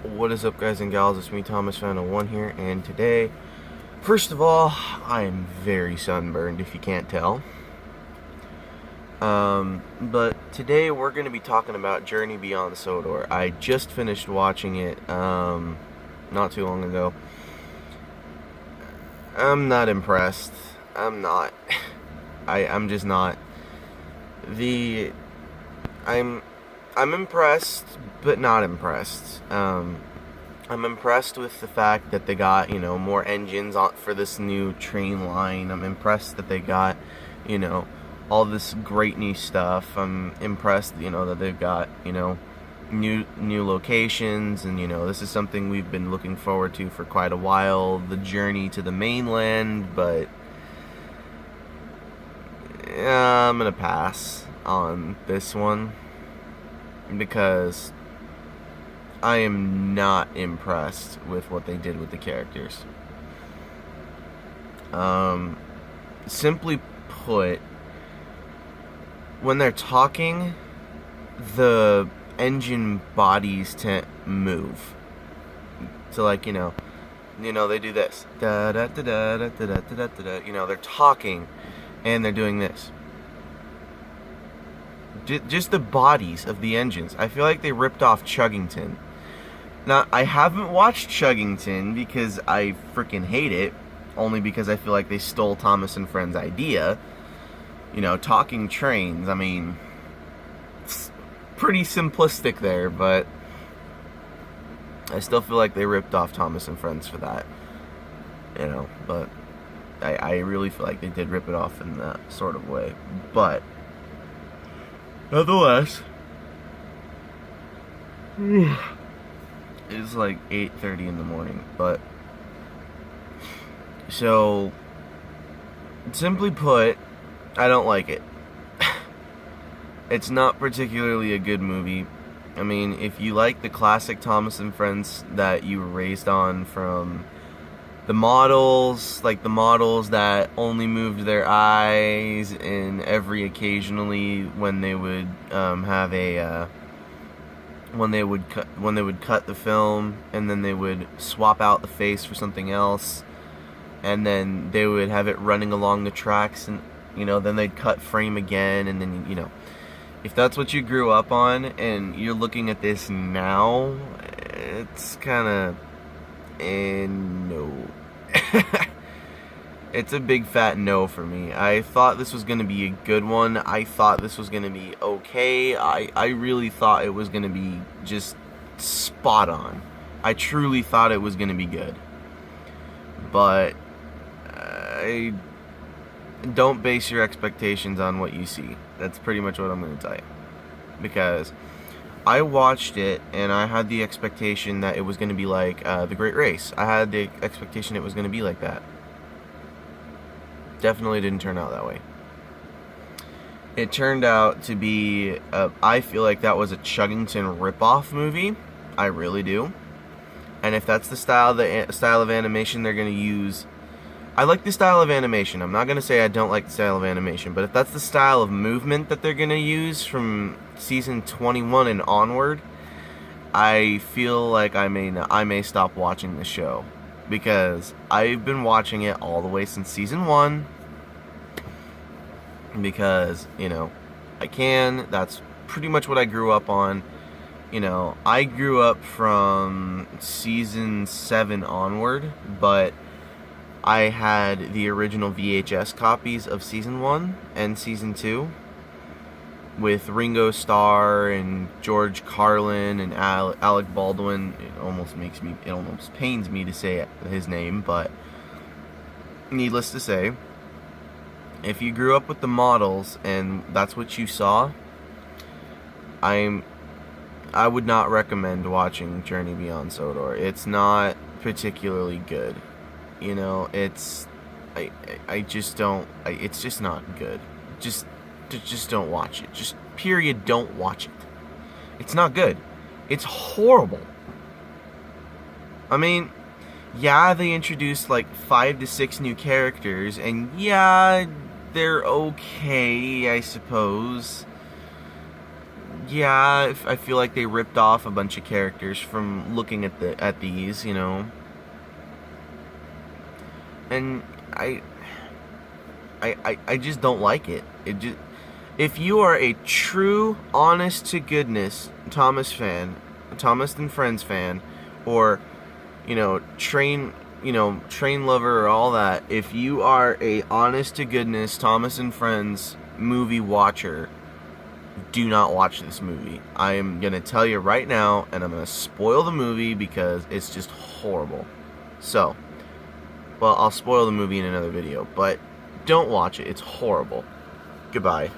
What is up, guys and gals? It's me, Thomas Fan01 here, and today, first of all, I am very sunburned, if you can't tell. But today we're going to be talking about Journey Beyond Sodor. I just finished watching it, not too long ago. I'm not impressed. I'm not. I'm just not. I'm impressed, but not impressed. I'm impressed with the fact that they got, more engines for this new train line. I'm impressed that they got, all this great new stuff. I'm impressed, that they've got, new locations, and, this is something we've been looking forward to for quite a while, the journey to the mainland, but I'm gonna pass on this one because I am not impressed with what they did with the characters. Simply put, when they're talking, the engine bodies tend move. So, like, they do this. Da da da da da da da da da. They're talking and they're doing this. Just the bodies of the engines. I feel like they ripped off Chuggington. Now, I haven't watched Chuggington because I freaking hate it. Only because I feel like they stole Thomas and Friends' idea. Talking trains. I mean, it's pretty simplistic there, but I still feel like they ripped off Thomas and Friends for that. But I really feel like they did rip it off in that sort of way. But nonetheless, it's like 8:30 in the morning. But so, simply put, I don't like it. It's not particularly a good movie. I mean, if you like the classic Thomas and Friends that you were raised on, from the models, like the models that only moved their eyes, and every occasionally when they would have a when they would cut the film, and then they would swap out the face for something else, and then they would have it running along the tracks, and then they'd cut frame again, and then if that's what you grew up on and you're looking at this now, it's kind of no. It's a big fat no for me. I thought this was going to be a good one. I thought this was going to be okay. I really thought it was going to be just spot on. I truly thought it was going to be good. But I don't base your expectations on what you see. That's pretty much what I'm going to tell you. Because I watched it and I had the expectation that it was going to be like The Great Race. I had the expectation it was going to be like that. Definitely didn't turn out that way. It turned out to be, I feel like that was a Chuggington ripoff movie. I really do. And if that's the style of animation they're going to use, I like the style of animation. I'm not going to say I don't like the style of animation, but if that's the style of movement that they're going to use from season 21 and onward, I feel like I may stop watching the show. Because I've been watching it all the way since season 1. Because, I can. That's pretty much what I grew up on. I grew up from season 7 onward, but I had the original VHS copies of season 1 and season 2 with Ringo Starr and George Carlin and Alec Baldwin. It almost pains me to say his name, but needless to say, if you grew up with the models and that's what you saw, I would not recommend watching Journey Beyond Sodor. It's not particularly good. It's just not good. Just don't watch it. Just period, don't watch it. It's not good. It's horrible. I mean, yeah, they introduced like 5 to 6 new characters, and yeah, they're okay, I suppose. yeah, I feel like they ripped off a bunch of characters from looking at these, and I just don't like it. If you are a true, honest to goodness Thomas fan, Thomas and Friends fan, or train lover or all that, if you are a honest to goodness Thomas and Friends movie watcher, do not watch this movie. I am gonna tell you right now, and I'm gonna spoil the movie because it's just horrible. So, well, I'll spoil the movie in another video, but don't watch it. It's horrible. Goodbye.